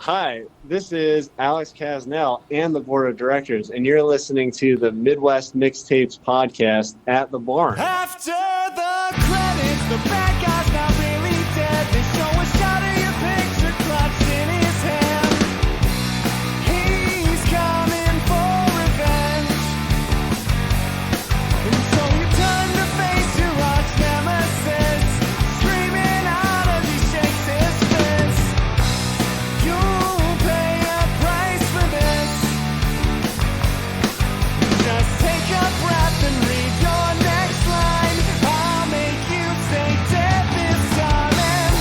Hi, this is Alex Kasznel and the board of directors, and you're listening to the Midwest Mixtapes podcast at the barn. After the credits, the bad guy's not really dead. They show a shot of your picture clutched in his hand. He's coming for revenge. And so you turn to face your arch nemesis, screaming out as he shakes his fist. You'll pay a price for this. Just take a breath and read your next line. I'll make you stay dead this time, and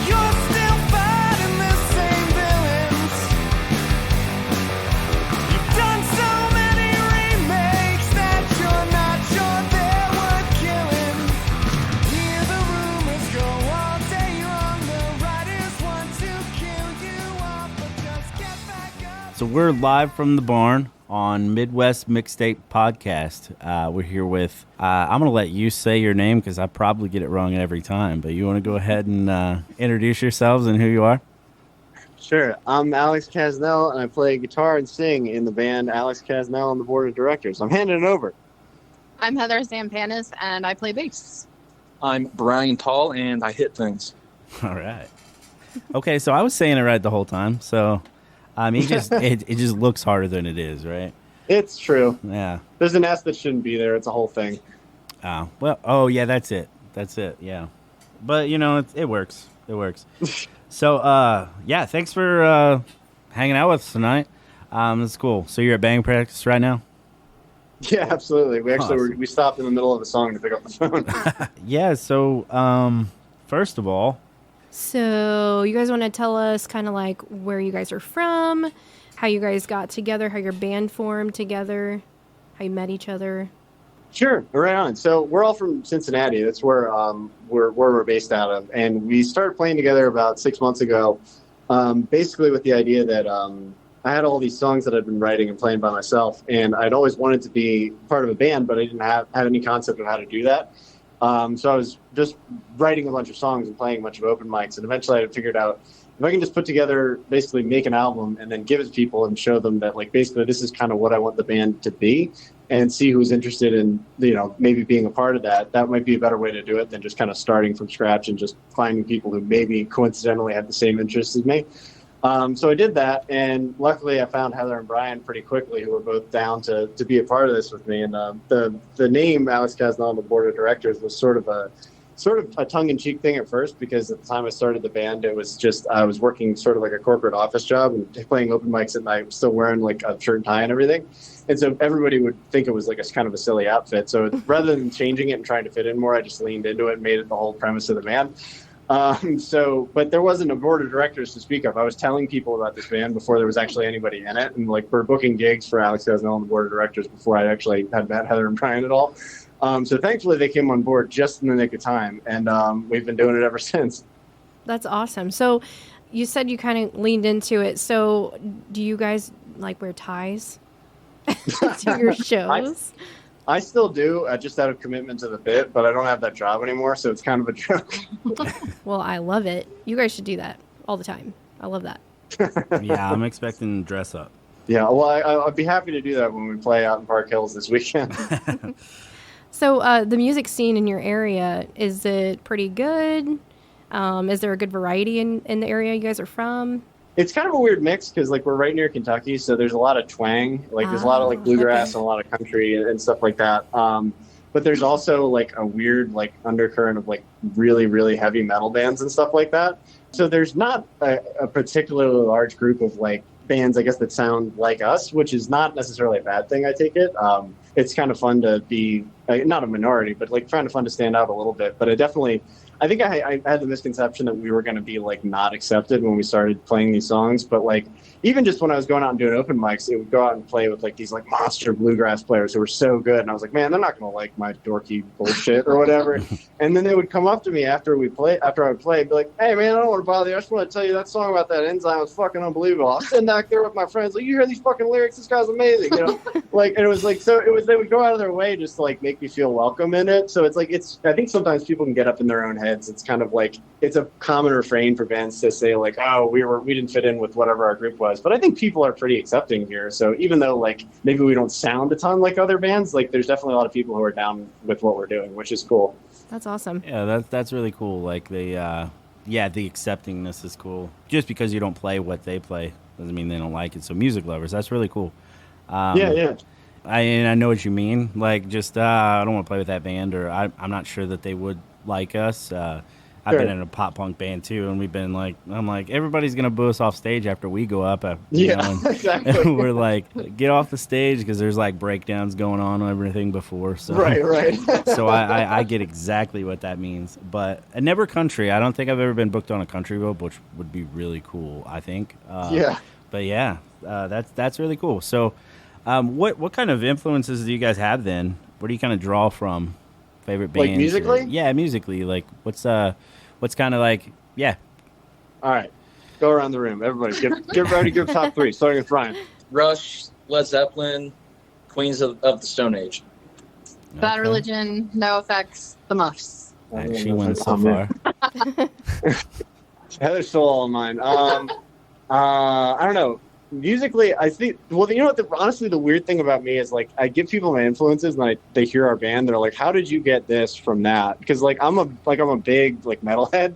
you're still fighting the same villains. You've done so many remakes that you're not sure they're worth killing. Hear the rumors go all day long. The writers want to kill you off, but just get back up. So we're live from the barn on Midwest Mixtape podcast. We're here with, I'm going to let you say your name because I probably get it wrong every time, but you want to go ahead and introduce yourselves and who you are? Sure, I'm Alex Kasznel, and I play guitar and sing in the band Alex Kasznel and the board of directors. I'm handing it over. I'm Heather Zampanis, and I play bass. I'm Brian Tall, and I hit things. All right. Okay, so I was saying it right the whole time. So, I mean, it just looks harder than it is, right? It's true. Yeah. There's an S that shouldn't be there. It's a whole thing. Oh, well, oh, yeah, that's it. That's it, yeah. But, you know, it works. It works. So, yeah, thanks for hanging out with us tonight. That's cool. So you're at band practice right now? Yeah, absolutely. We actually Awesome. we stopped in the middle of a song to pick up the phone. Yeah, so, first of all, So you guys want to tell us kind of like where you guys are from, how you guys got together, how your band formed together, how you met each other? Sure, right on. So we're all from Cincinnati. That's where we're based out of, and we started playing together about 6 months ago. Basically, with the idea that I had all these songs that I'd been writing and playing by myself, and I'd always wanted to be part of a band, but I didn't have any concept of how to do that. So I was just writing a bunch of songs and playing a bunch of open mics, and eventually I figured out if I can just put together, basically make an album and then give it to people and show them that, like, basically this is kind of what I want the band to be, and see who's interested in, you know, maybe being a part of that. That might be a better way to do it than just kind of starting from scratch and just finding people who maybe coincidentally have the same interests as me. So I did that, and luckily I found Heather and Brian pretty quickly, who were both down to be a part of this with me. And the name Alex Kasznel on the board of directors was sort of a tongue-in-cheek thing at first, because at the time I started the band, it was just I was working sort of like a corporate office job and playing open mics at night, still wearing like a shirt and tie and everything. And so everybody would think it was like a kind of a silly outfit. So rather than changing it and trying to fit in more, I just leaned into it and made it the whole premise of the band. But there wasn't a board of directors to speak of. I was telling people about this band before there was actually anybody in it, and like we're booking gigs for Alex Kasznel on the board of directors before I actually had met Heather and Brian at all. So thankfully they came on board just in the nick of time, and we've been doing it ever since. That's awesome. So you said you kind of leaned into it. So do you guys like wear ties to your shows? I still do, just out of commitment to the bit, but I don't have that job anymore, so it's kind of a joke. Well, I love it. You guys should do that all the time. I love that. yeah, I'm expecting to dress up. Yeah, well, I'd be happy to do that when we play out in Park Hills this weekend. So the music scene in your area, is it pretty good? Is there a good variety in the area you guys are from? It's kind of a weird mix because, like, we're right near Kentucky, so there's a lot of twang. Like, there's a lot of, like, bluegrass and a lot of country and stuff like that. But there's also, like, a weird, like, undercurrent of, like, really, really heavy metal bands and stuff like that. So there's not a particularly large group of, like, bands, I guess, that sound like us, which is not necessarily a bad thing, I take it. It's kind of fun to be, not a minority, but, like, kind of fun to stand out a little bit. But I think I had the misconception that we were going to be, like, not accepted when we started playing these songs. But, like, even just when I was going out and doing open mics, it would go out and play with, like, these, like, monster bluegrass players who were so good. And I was like, man, they're not going to like my dorky bullshit or whatever. And then they would come up to me after I would play and be like, hey, man, I don't want to bother you. I just want to tell you that song about that enzyme was fucking unbelievable. I was sitting back there with my friends, like, you hear these fucking lyrics? This guy's amazing, you know? Like, and it was like, so it was, they would go out of their way just to, like, make me feel welcome in it. So it's like, I think sometimes people can get up in their own head heads, it's kind of like it's a common refrain for bands to say like, oh, we didn't fit in with whatever our group was. But I think people are pretty accepting here. So even though like maybe we don't sound a ton like other bands, like there's definitely a lot of people who are down with what we're doing, which is cool. That's awesome. Yeah, that's really cool. Like the acceptingness is cool. Just because you don't play what they play doesn't mean they don't like it. So music lovers, that's really cool. Yeah. I know what you mean. Like, just I don't want to play with that band, or I'm not sure that they would like us. I've been in a pop punk band too, and we've been like, I'm like, everybody's gonna boo us off stage after we go up. Exactly. And we're like, get off the stage because there's like breakdowns going on and everything before. So Right. So I get exactly what that means. But never country. I don't think I've ever been booked on a country road, which would be really cool, I think. Yeah. But yeah, that's really cool. So. What kind of influences do you guys have then? What do you kind of draw from? Favorite bands? Like musically? Yeah, musically. Like what's kind of like, yeah. All right. Go around the room. Everybody get ready to give top 3, starting with Ryan. Rush, Led Zeppelin, Queens of the Stone Age. Bad Okay. Religion, No Effects, The Muffs. She wins so far. Heather's still all in mine. I don't know. Musically, I think. Well, you know what? Honestly, the weird thing about me is like I give people my influences, and they hear our band. They're like, "How did you get this from that?" Because like I'm a big like metalhead,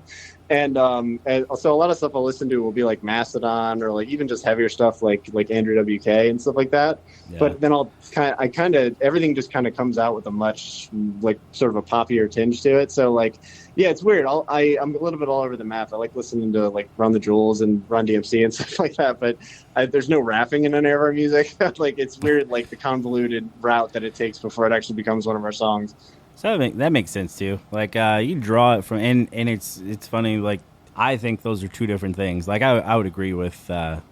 and so a lot of stuff I'll listen to will be like Mastodon or like even just heavier stuff like Andrew WK and stuff like that. Yeah. But then I kind of everything just kind of comes out with a much like sort of a poppier tinge to it. So like. Yeah, it's weird. I'm a little bit all over the map. I like listening to like Run the Jewels and Run DMC and stuff like that, but there's no rapping in any of our music. Like it's weird, like the convoluted route that it takes before it actually becomes one of our songs. So that makes sense too. Like you draw it from, and it's funny. Like I think those are two different things. Like I would agree with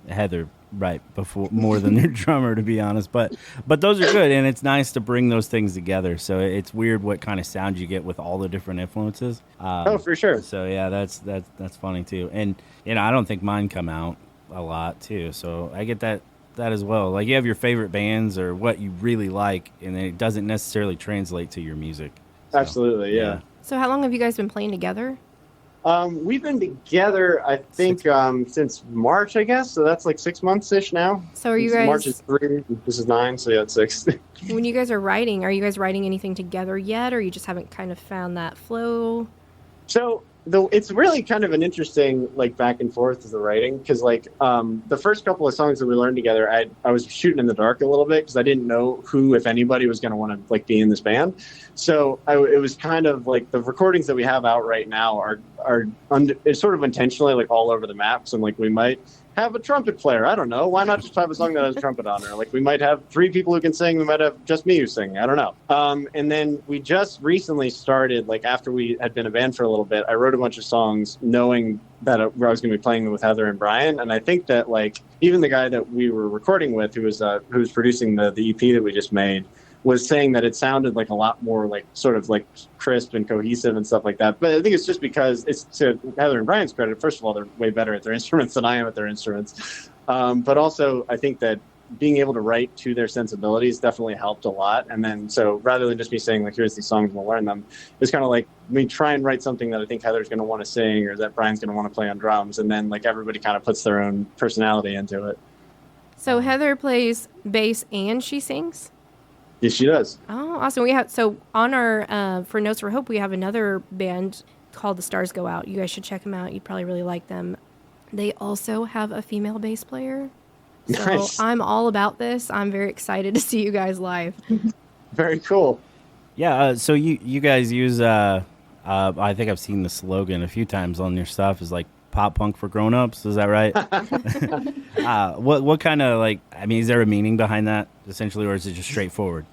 Heather right before more than their drummer, to be honest. But those are good, and it's nice to bring those things together. So it's weird what kind of sound you get with all the different influences. Oh, for sure. So yeah, that's funny too. And I don't think mine come out a lot too. So I get that as well. Like you have your favorite bands or what you really like, and it doesn't necessarily translate to your music. So, Absolutely, yeah. So how long have you guys been playing together? We've been together, I think, since March, I guess. So that's like 6 months-ish now. So are you guys... March is 3, this is 9, so yeah, it's 6. When you guys are writing anything together yet, or you just haven't kind of found that flow? So it's really kind of an interesting like back and forth with the writing because like the first couple of songs that we learned together, I was shooting in the dark a little bit because I didn't know who, if anybody, was going to want to like be in this band. So it was kind of like the recordings that we have out right now it's sort of intentionally like all over the map. So like we might have a trumpet player. I don't know. Why not just have a song that has a trumpet on it? Like we might have 3 people who can sing. We might have just me who's singing. I don't know. And then we just recently started, like after we had been a band for a little bit, I wrote a bunch of songs knowing that I was going to be playing them with Heather and Brian. And I think that like even the guy that we were recording with, who was producing the EP that we just made, was saying that it sounded like a lot more like sort of like crisp and cohesive and stuff like that. But I think it's just because it's to Heather and Brian's credit. First of all, they're way better at their instruments than I am at their instruments. But also I think that being able to write to their sensibilities definitely helped a lot. And then, so rather than just me saying like, here's these songs, we'll learn them, it's kind of like me try and write something that I think Heather's going to want to sing or that Brian's going to want to play on drums. And then like everybody kind of puts their own personality into it. So Heather plays bass and she sings? Yes, she does. Oh, awesome. So on our, for Notes for Hope, we have another band called The Stars Go Out. You guys should check them out. You'd probably really like them. They also have a female bass player. So Nice. I'm all about this. I'm very excited to see you guys live. Very cool. Yeah. So you guys use I think I've seen the slogan a few times on your stuff is like pop punk for grown-ups. Is that right? What kind of like, I mean, is there a meaning behind that essentially, or is it just straightforward?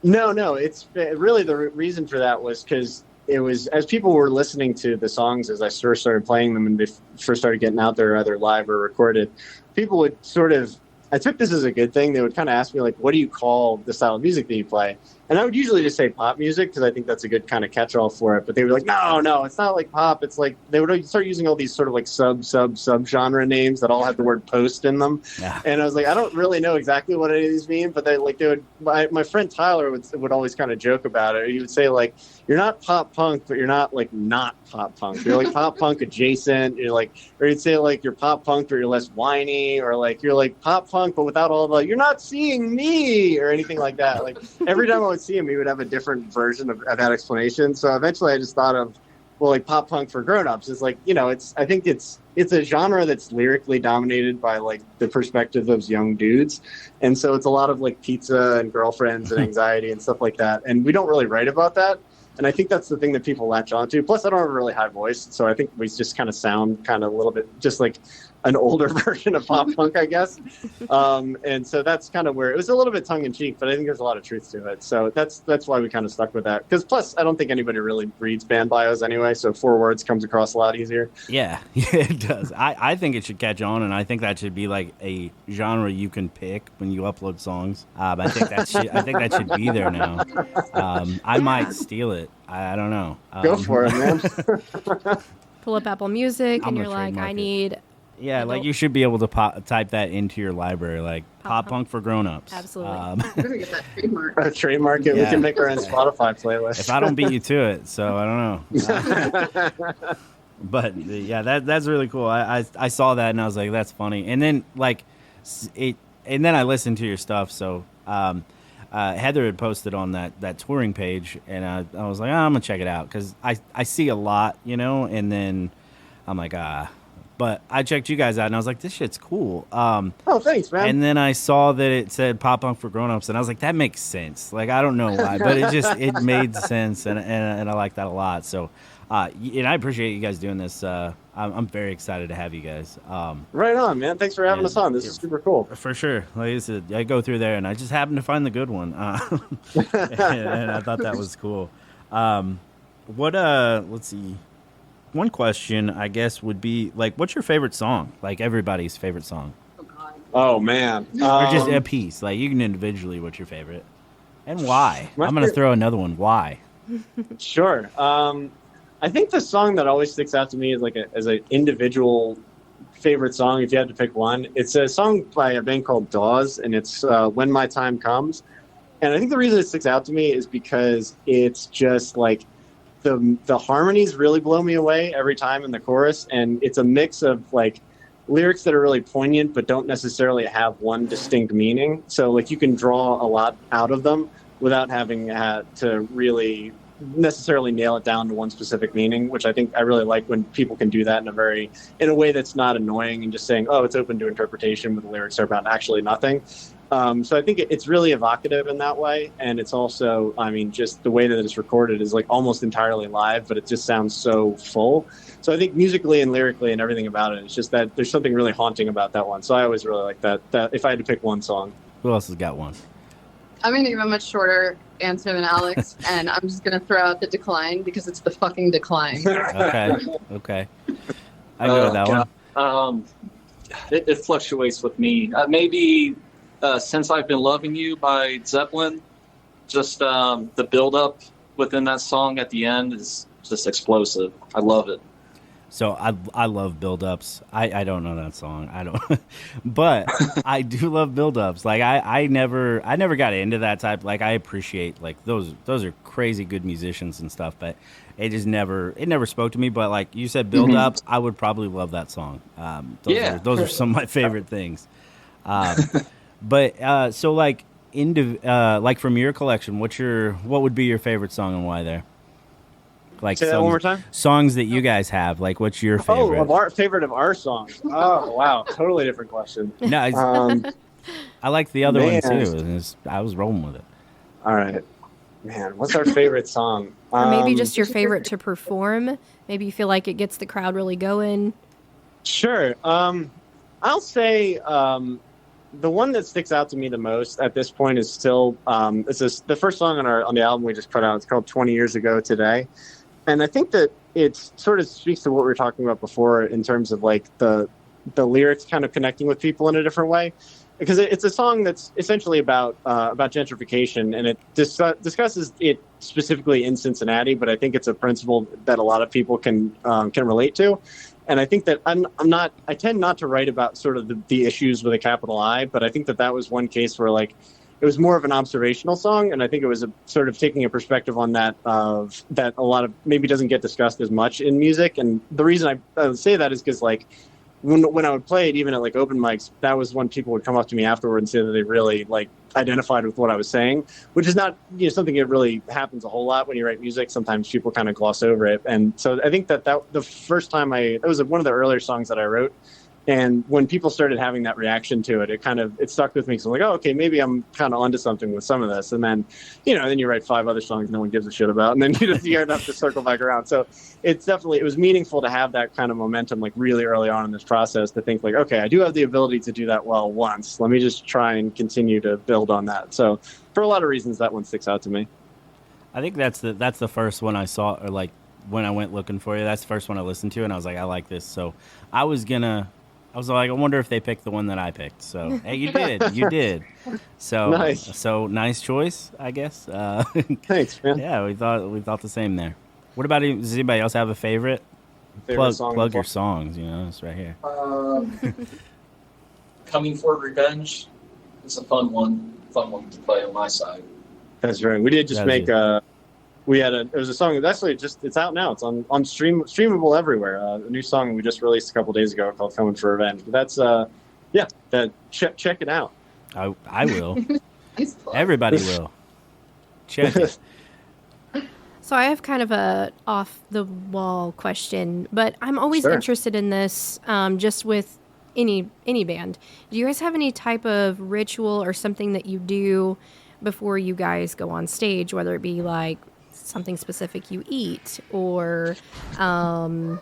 No, it's really the reason for that was because it was, as people were listening to the songs as I first started playing them and first started getting out there either live or recorded, people would sort of, I took this as a good thing. They would kind of ask me like, what do you call the style of music that you play? And I would usually just say pop music because I think that's a good kind of catch-all for it. But they were like, no, it's not like pop. It's like they would start using all these sort of like sub genre names that all have the word post in them. Yeah. And I was like, I don't really know exactly what any of these mean, but they would. My friend Tyler would always kind of joke about it. He would say like, you're not pop punk, but you're not like not pop punk. You're like pop punk adjacent. You're like, or you'd say like you're pop punk, but you're less whiny, or like you're like pop punk, but without all the you're not seeing me or anything like that. Like every time I would see him, he would have a different version of that explanation. So eventually, I just thought of, well, like pop punk for grown-ups is like, I think it's a genre that's lyrically dominated by like the perspective of those young dudes, and so it's a lot of like pizza and girlfriends and anxiety and stuff like that. And we don't really write about that. And I think that's the thing that people latch onto. Plus, I don't have a really high voice, so I think we just kind of sound kind of a little bit just like an older version of pop punk, I guess. And so that's kind of where it was a little bit tongue in cheek, but I think there's a lot of truth to it. So that's why we kind of stuck with that. Because plus, I don't think anybody really reads band bios anyway, so 4 words comes across a lot easier. Yeah, it does. I think it should catch on, and I think that should be like a genre you can pick when you upload songs. I think that should be there now. I might steal it. I don't know. Go for it, man. Pull up Apple Music, I'm and you're gonna like, trademark I it. need. Yeah, like you should be able to type that into your library, like pop punk for grown-ups. Absolutely. We're gonna get that trademark. Trademark it. Yeah. We can make our own Spotify playlist. If I don't beat you to it, so I don't know. But yeah, that's really cool. I saw that and I was like, that's funny. And then and then I listened to your stuff. So Heather had posted on that touring page, and I was like, I'm gonna check it out because I see a lot, and then I'm like, But I checked you guys out, and I was like, this shit's cool. Oh, thanks, man. And then I saw that it said pop punk for grown-ups, and I was like, that makes sense. Like, I don't know why, but it made sense, and I like that a lot. So, and I appreciate you guys doing this. I'm very excited to have you guys. Right on, man. Thanks for having us on. This is super cool. For sure. Like I said, I go through there, and I just happened to find the good one. And I thought that was cool. Let's see. One question, I guess, would be, like, what's your favorite song? Like, everybody's favorite song. Oh God. Oh, man. Or just a piece. Like, you can individually, what's your favorite? And why? My I'm going to throw another one. Why? Sure. I think the song that always sticks out to me is like as an individual favorite song, if you had to pick one. It's a song by a band called Dawes, and it's When My Time Comes. And I think the reason it sticks out to me is because it's just like the harmonies really blow me away every time in the chorus, and it's a mix of like lyrics that are really poignant but don't necessarily have one distinct meaning. So like you can draw a lot out of them without having to really necessarily nail it down to one specific meaning, which I think I really like when people can do that in a way that's not annoying and just saying, oh, it's open to interpretation, but the lyrics are about actually nothing. So I think it's really evocative in that way. And it's also, I mean, just the way that it's recorded is like almost entirely live, but it just sounds so full. So I think musically and lyrically and everything about it, it's just that there's something really haunting about that one. So I always really like that if I had to pick one song. Who else has got one? I'm gonna give a much shorter answer than Alex, and I'm just gonna throw out the Decline because it's the fucking Decline. Okay. I go with that one. It fluctuates with me. Maybe Since I've Been Loving You by Zeppelin. Just the build up within that song at the end is just explosive. I love it. So I love build-ups. I don't know that song. I don't, but I do love build-ups. Like I never got into that type. Like I appreciate like those are crazy good musicians and stuff, but it never spoke to me. But like you said, build-ups, I would probably love that song. Those are some of my favorite things. But so like like from your collection, what would be your favorite song and why there? Like Say that one more time? Songs that you guys have, like what's your favorite? Oh, favorite of our songs. Oh, wow. Totally different question. No, I like the other one man. too. I was rolling with it. All right. Man, what's our favorite song? Or maybe just your favorite to perform. Maybe you feel like it gets the crowd really going. Sure. I'll say the one that sticks out to me the most at this point is still the first song on the album we just put out. It's called 20 Years Ago Today. And I think that it sort of speaks to what we were talking about before in terms of like the lyrics kind of connecting with people in a different way. because it's a song that's essentially about gentrification, and it discusses it specifically in Cincinnati. But I think it's a principle that a lot of people can relate to. And I think that I tend not to write about sort of the issues with a capital I, but I think that was one case where like it was more of an observational song, and I think it was a sort of taking a perspective on that that a lot of maybe doesn't get discussed as much in music. And the reason I would say that is because like when I would play it, even at like open mics, that was when people would come up to me afterward and say that they really like identified with what I was saying, which is not something that really happens a whole lot when you write music. Sometimes people kind of gloss over it, and so I think that the first time that was one of the earlier songs that I wrote. And when people started having that reaction to it, it stuck with me. So I'm like, oh, okay, maybe I'm kind of onto something with some of this. And then, then you write 5 other songs no one gives a shit about, and then you have to circle back around. So it was meaningful to have that kind of momentum, like really early on in this process, to think like, okay, I do have the ability to do that well once. Let me just try and continue to build on that. So for a lot of reasons, that one sticks out to me. I think that's the first one I saw, or like when I went looking for you, that's the first one I listened to, and I was like, I like this. So I was like, I wonder if they picked the one that I picked. So, hey, you did. So nice. So nice choice, I guess. Thanks, man. Yeah, we thought the same there. What about does anybody else have a favorite? Plug your songs. It's right here. Coming for Revenge is a fun one to play on my side. That's right. We did just make it was a song that's actually it's out now. It's on streamable everywhere. A new song we just released a couple days ago called "Coming for Revenge." But that's check it out. I will. Nice plug. Everybody will. Check it. So I have kind of a off the wall question, but I'm always interested in this. Just with any band, do you guys have any type of ritual or something that you do before you guys go on stage, whether it be like something specific you eat or I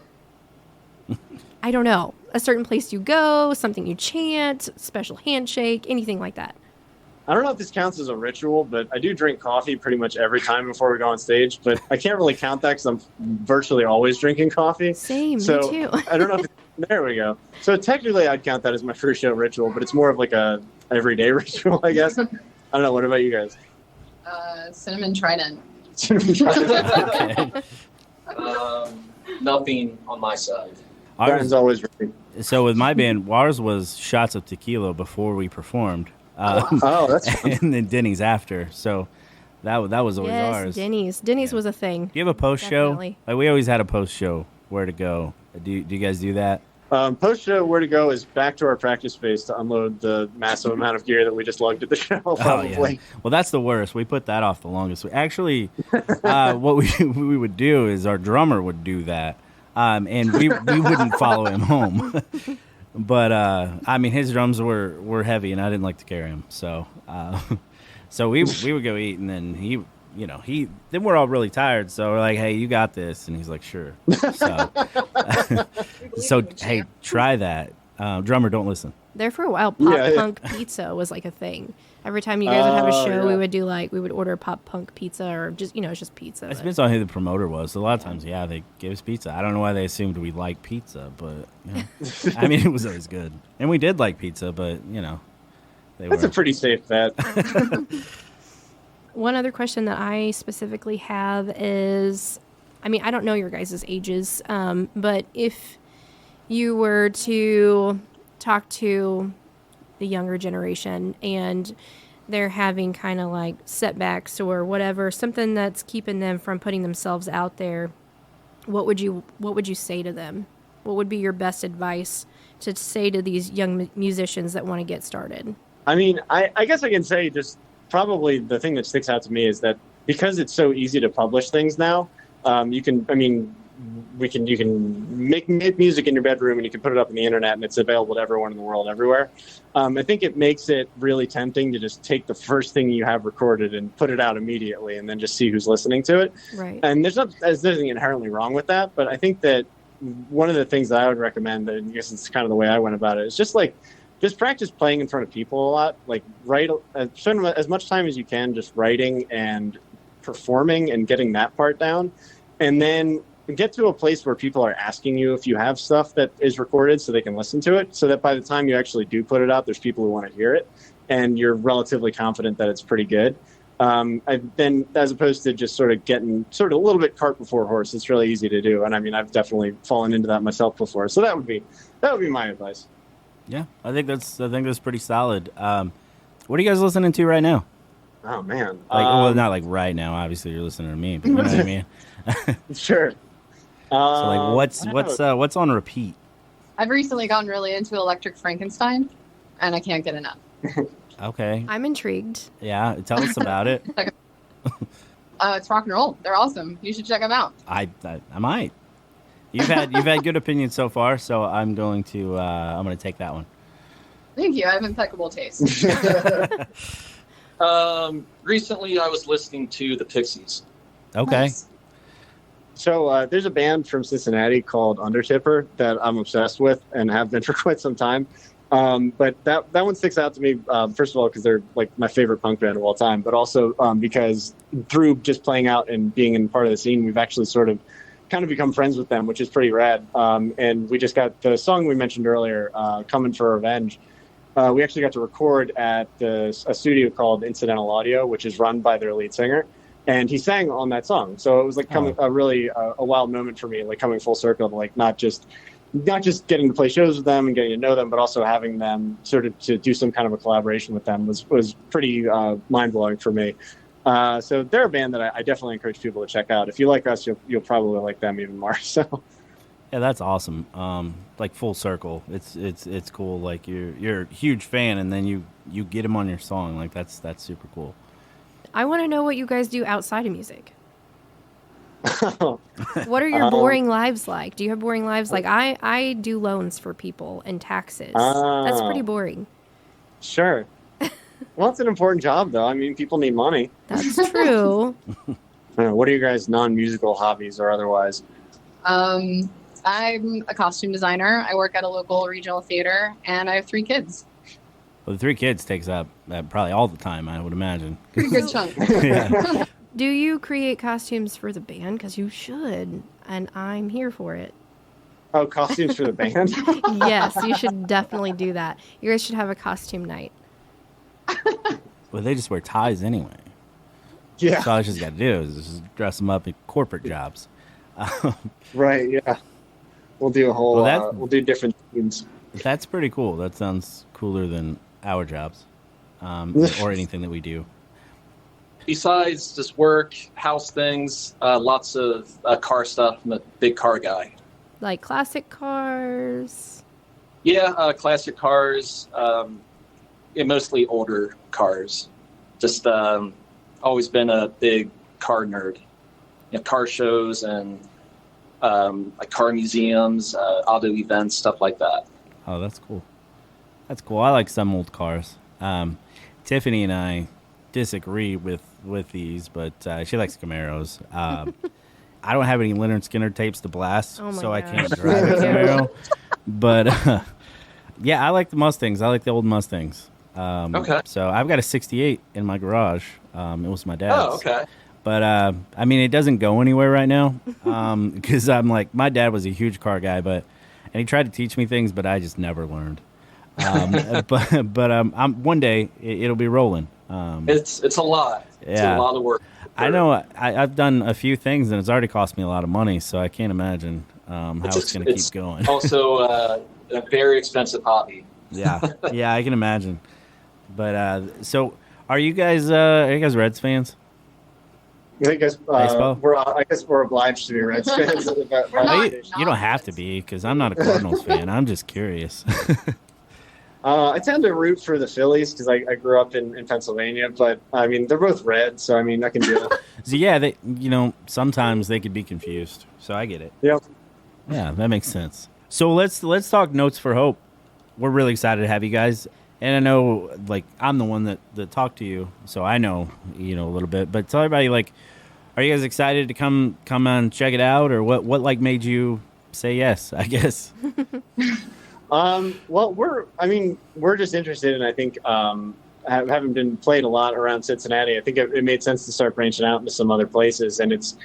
don't know, a certain place you go, something you chant, special handshake, anything like that? I don't know if this counts as a ritual, but I do drink coffee pretty much every time before we go on stage. But I can't really count that because I'm virtually always drinking coffee. Same, so me too. I don't know if there we go. So technically I'd count that as my first show ritual, but it's more of like a everyday ritual, I guess. I don't know. What about you guys? Cinnamon Trident. Okay. Nothing on my side. Brian's always ready. So with my band, ours was shots of tequila before we performed. Oh, that's fun. And then Denny's after. So that was always ours. Denny's was a thing. Do you have a post Definitely. show? Like we always had a post show. Where to go? Do you guys do that? Post show, where to go is back to our practice space to unload the massive amount of gear that we just lugged at the show. Probably. Oh, yeah. Well, that's the worst. We put that off the longest. Actually, what we would do is our drummer would do that, and we wouldn't follow him home. But I mean, his drums were heavy, and I didn't like to carry him. So we would go eat, and then then we're all really tired. So we're like, hey, you got this. And he's like, sure. So, hey, try that. Drummer, don't listen. There for a while, punk pizza was like a thing. Every time you guys would have a show, we would order pop punk pizza or just, it's just pizza. It depends on who the promoter was. A lot of times, they gave us pizza. I don't know why they assumed we liked pizza, but, I mean, it was always good. And we did like pizza, but, That's a pretty safe bet. One other question that I specifically have is, I mean, I don't know your guys' ages, but if you were to talk to the younger generation and they're having kind of like setbacks or whatever, something that's keeping them from putting themselves out there, what would you say to them? What would be your best advice to say to these young musicians that want to get started? I mean, I guess I can say just probably the thing that sticks out to me is that because it's so easy to publish things now, you can make music in your bedroom and you can put it up on the internet and it's available to everyone in the world everywhere. I think it makes it really tempting to just take the first thing you have recorded and put it out immediately and then just see who's listening to it. Right. And there's nothing inherently wrong with that, but I think that one of the things that I would recommend, and I guess it's kind of the way I went about it, is just practice playing in front of people a lot. Like spend as much time as you can just writing and performing and getting that part down. And then get to a place where people are asking you if you have stuff that is recorded so they can listen to it, so that by the time you actually do put it out, there's people who want to hear it, and you're relatively confident that it's pretty good. Then, as opposed to just sort of getting sort of a little bit cart before horse, it's really easy to do. And I mean, I've definitely fallen into that myself before. So that would be my advice. Yeah, I think that's pretty solid. What are you guys listening to right now? Oh man, Well, not like right now. Obviously, you're listening to me, but you know what I mean. Sure. So like, what's on repeat? I've recently gotten really into Electric Frankenstein, and I can't get enough. Okay. I'm intrigued. Yeah, tell us about it. It's rock and roll. They're awesome. You should check them out. I might. You've had good opinions so far, so I'm going to take that one. Thank you. I have impeccable taste. Recently, I was listening to the Pixies. Okay. Nice. So there's a band from Cincinnati called Undertipper that I'm obsessed with and have been for quite some time. But that one sticks out to me, first of all, because they're like my favorite punk band of all time, but also because through just playing out and being in part of the scene, we've actually sort of kind of become friends with them, which is pretty rad. And we just got the song we mentioned earlier, Coming for Revenge. We actually got to record at a studio called Incidental Audio, which is run by their lead singer. And he sang on that song. So it was like a really wild moment for me, like coming full circle, like not just getting to play shows with them and getting to know them, but also having them sort of to do some kind of a collaboration with them was pretty mind-blowing for me. So they're a band that I definitely encourage people to check out. If you like us, you'll probably like them even more. So Yeah, that's awesome. Like full circle. It's cool. Like you're a huge fan, and then you get him on your song. Like that's super cool. I want to know what you guys do outside of music. What are your boring lives like? Do you have boring lives? Like I do loans for people and taxes. That's pretty boring. Sure. Well, it's an important job, though. I mean, people need money. That's true. What are your guys' non-musical hobbies or otherwise? I'm a costume designer. I work at a local regional theater, and I have 3 kids. Well, the 3 kids takes up probably all the time, I would imagine. Pretty good chunk. Yeah. Do you create costumes for the band? Because you should, and I'm here for it. Oh, costumes for the band? Yes, you should definitely do that. You guys should have a costume night. Well, they just wear ties anyway. Yeah. So all I just got to do is just dress them up in corporate jobs. Right, yeah. We'll do a whole, Well, we'll do different themes. That's pretty cool. That sounds cooler than our jobs or anything that we do. Besides just work, house things, lots of car stuff. I'm a big car guy. Like classic cars. Yeah, classic cars, mostly older cars. Just always been a big car nerd. Car shows and like car museums, auto events, stuff like that. Oh, that's cool. That's cool. I like some old cars. Tiffany and I disagree with these, but she likes Camaros. I don't have any Leonard Skinner tapes to blast, so I can't drive a Camaro. But yeah, I like the Mustangs. I like the old Mustangs. Okay. So I've got a 68 in my garage. It was my dad's. Oh, okay. But I mean, it doesn't go anywhere right now because I'm like, my dad was a huge car guy, and he tried to teach me things, but I just never learned. But one day it'll be rolling. It's a lot. It's Yeah. a lot of work. I know I've done a few things, and it's already cost me a lot of money, so I can't imagine how it's going to keep going. Also, a very expensive hobby. Yeah, I can imagine. But so, are you guys Reds fans? I guess, Baseball? I guess we're obliged to be Reds fans. We're not. You don't have to be, because I'm not a Cardinals fan. I'm just curious. I tend to root for the Phillies because I grew up in Pennsylvania, but I mean they're both red, so I mean I can do it. So yeah, sometimes they could be confused. So I get it. Yep. Yeah, that makes sense. So let's talk Notes for Hope. We're really excited to have you guys, and I know like I'm the one that talked to you, so I know a little bit. But tell everybody, like, are you guys excited to come on check it out, or what like made you say yes? I guess. Well, we're just interested, and I think having been played a lot around Cincinnati, I think it made sense to start branching out into some other places. And it's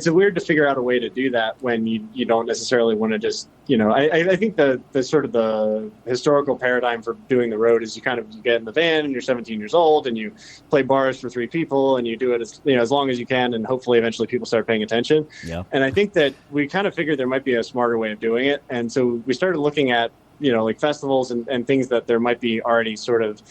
weird to figure out a way to do that when you don't necessarily want to just, I think the sort of the historical paradigm for doing the road is you get in the van and you're 17 years old and you play bars for 3 people and you do it as long as you can, and hopefully eventually people start paying attention. Yeah. And I think that we kind of figured there might be a smarter way of doing it. And so we started looking at, like festivals and things that there might be already sort of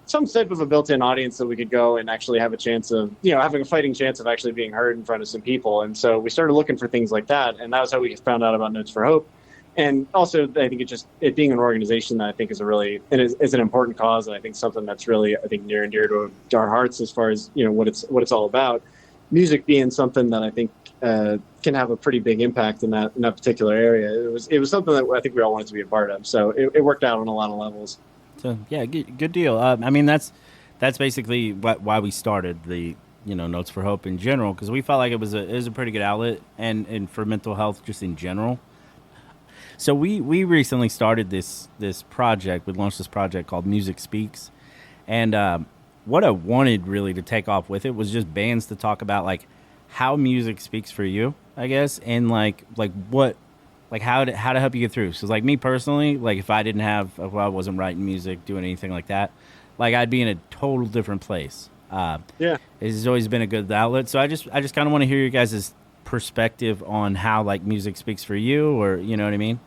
some type of a built-in audience that we could go and actually have a chance of, having a fighting chance of actually being heard in front of some people. And so we started looking for things like that. And that was how we found out about Notes for Hope. And also, I think it being an organization that I think is is an important cause. And I think something that's really, I think, near and dear to our hearts as far as, what it's all about. Music being something that I think can have a pretty big impact in that particular area. It was something that I think we all wanted to be a part of. So it worked out on a lot of levels. So yeah, good deal. I mean, that's basically why we started the Notes for Hope in general, because we felt like it was a pretty good outlet and for mental health just in general. So we recently started this project. We launched this project called Music Speaks, and what I wanted really to take off with it was just bands to talk about like how music speaks for you, I guess, and like what. Like how to help you get through. So like me personally, like if I wasn't writing music, doing anything like that, like I'd be in a total different place. It's always been a good outlet. So I just kind of want to hear your guys' perspective on how like music speaks for you, or you know what I mean?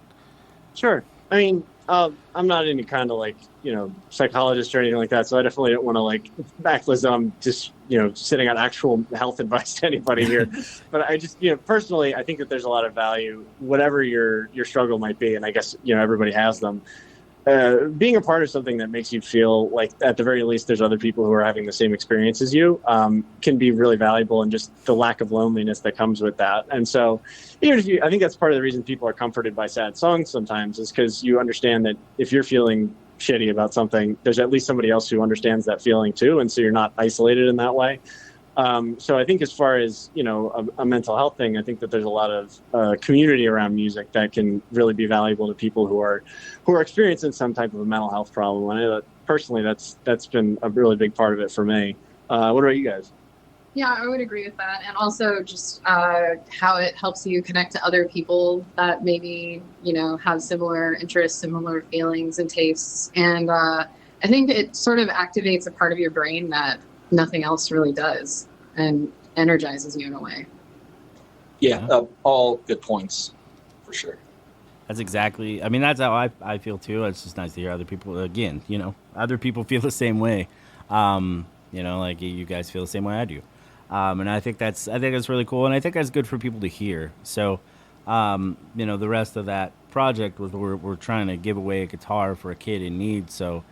Sure. I mean, I'm not any kind of like, psychologist or anything like that. So I definitely don't want to like act as though I'm just, sitting on actual health advice to anybody here. But I just, personally, I think that there's a lot of value, whatever your struggle might be. And I guess, everybody has them. Being a part of something that makes you feel like at the very least there's other people who are having the same experience as you can be really valuable, and just the lack of loneliness that comes with that. And so even if I think that's part of the reason people are comforted by sad songs sometimes, is because you understand that if you're feeling shitty about something, there's at least somebody else who understands that feeling too, and so you're not isolated in that way. So I think as far as, a mental health thing, I think that there's a lot of community around music that can really be valuable to people who are experiencing some type of a mental health problem. And I know that personally, that's been a really big part of it for me. What about you guys? Yeah, I would agree with that. And also just how it helps you connect to other people that maybe, have similar interests, similar feelings and tastes. And I think it sort of activates a part of your brain that nothing else really does, and energizes you in a way. Yeah, all good points, for sure. That's exactly. I mean, that's how I feel too. It's just nice to hear other people. Again, other people feel the same way. Like you guys feel the same way I do. And I think that's really cool, and I think that's good for people to hear. So, the rest of that project was we're trying to give away a guitar for a kid in need. So.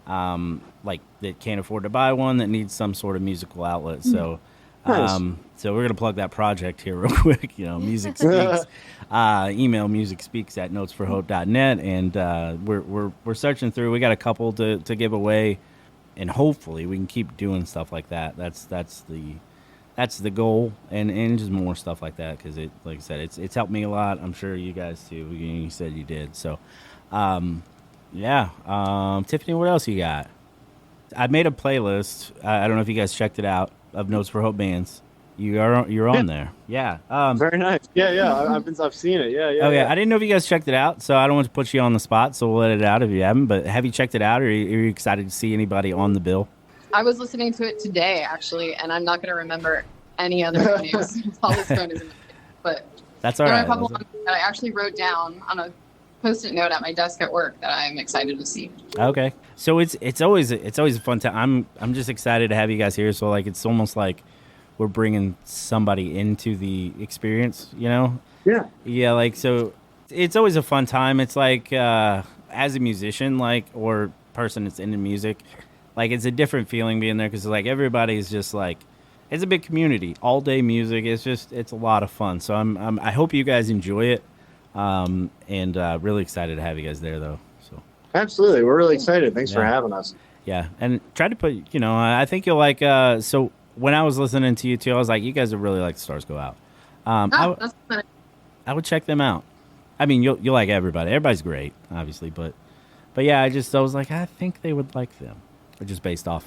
That can't afford to buy one, that needs some sort of musical outlet. So, Nice. So we're gonna plug that project here real quick. Music Speaks. Email musicspeaks@notesforhope.net, and we're searching through. We got a couple to give away, and hopefully we can keep doing stuff like that. That's the goal, and just more stuff like that, because it, like I said, it's helped me a lot. I'm sure you guys too. You said you did. So. Tiffany, what else you got? I made a playlist. I don't know if you guys checked it out, of Notes for Hope bands. You're on there. Yeah. Very nice. Yeah. I've seen it. Yeah. Okay. I didn't know if you guys checked it out, so I don't want to put you on the spot. So we'll let it out if you haven't. But have you checked it out, or are you excited to see anybody on the bill? I was listening to it today, actually, and I'm not going to remember any other names. All this phone is in my face. But that's all there right. are a couple ones that I actually wrote down on a Post-it note at my desk at work that I'm excited to see. Okay, so it's always a fun time. I'm just excited to have you guys here. So like it's almost like we're bringing somebody into the experience, Yeah. Like so, it's always a fun time. It's like as a musician, like or person that's into music, like it's a different feeling being there, because like everybody's just like. It's a big community, all day music. It's a lot of fun. So I hope you guys enjoy it. And really excited to have you guys there, though. So Absolutely, we're really excited. Thanks for having us. Yeah, and try to put, I think you'll like. So when I was listening to you two, I was like, you guys would really like The Stars Go Out. That's fun. I would check them out. I mean, you'll like everybody. Everybody's great, obviously, but yeah, I was like, I think they would like them. just based off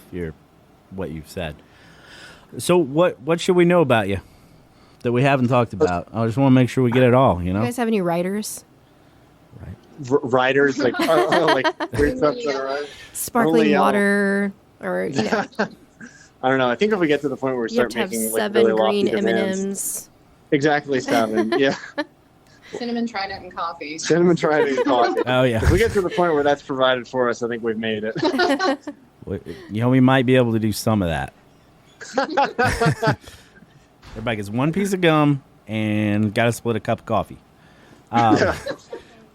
what you've said. So what should we know about you that we haven't talked about? I just want to make sure we get it all. You know, You guys have any writers? Writers like weird stuff that are right. Sparkling Only, water, or you know, I don't know. I think if we get to the point where we you have start to have making like 7 really lofty green demands, M&Ms. exactly 7. Yeah, Cinnamon trident and coffee. cinnamon trident coffee. oh yeah. If we get to the point where that's provided for us, I think we've made it. You know, we might be able to do some of that. Everybody gets one piece of gum and got to split a cup of coffee.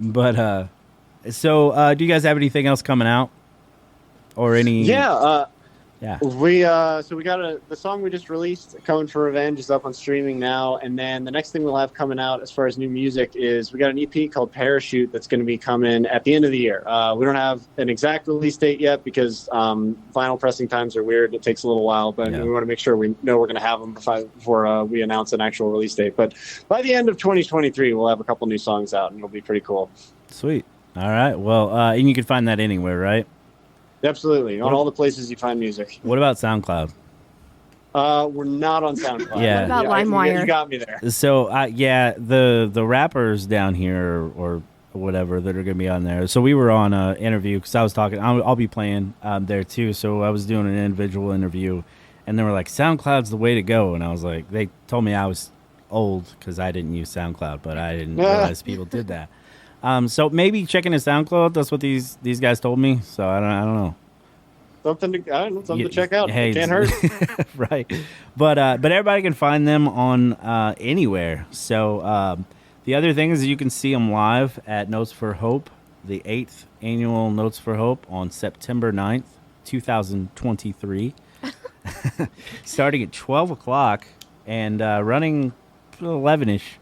But so do you guys have anything else coming out, or any? Yeah. Yeah. We got the song we just released, "Coming for Revenge," is up on streaming now, and then the next thing we'll have coming out as far as new music is we got an EP called "Parachute" that's going to be coming at the end of the year. We don't have an exact release date yet because vinyl pressing times are weird. It takes a little while, but we want to make sure we know we're going to have them before we announce an actual release date. But by the end of 2023, we'll have a couple new songs out, and it'll be pretty cool. Sweet. All right. Well, and you can find that anywhere, right? Absolutely, on all the places you find music. What about SoundCloud? We're not on SoundCloud. Yeah. What about you LimeWire? got me there. So, the rappers down here or whatever that are going to be on there. So we were on an interview because I was talking. I'll be playing there too. So I was doing an individual interview, and they were like, "SoundCloud's the way to go." And I was like, they told me I was old because I didn't use SoundCloud, but I didn't realize people did that. So maybe checking his SoundCloud. That's what these guys told me. So I don't know. Something to check out. Hey, It can't hurt. right. But everybody can find them on anywhere. So the other thing is you can see them live at Notes for Hope, the 8th annual Notes for Hope on September 9th, 2023, starting at 12 o'clock and running 11-ish.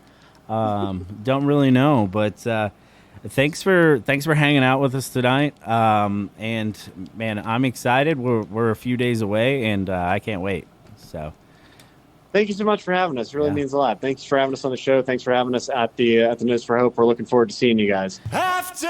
Don't really know, but thanks for hanging out with us tonight. And man, I'm excited. We're a few days away, and I can't wait. So Thank you so much for having us. It really means a lot. Thanks for having us on the show. Thanks for having us at the Notes for Hope. We're looking forward to seeing you guys. After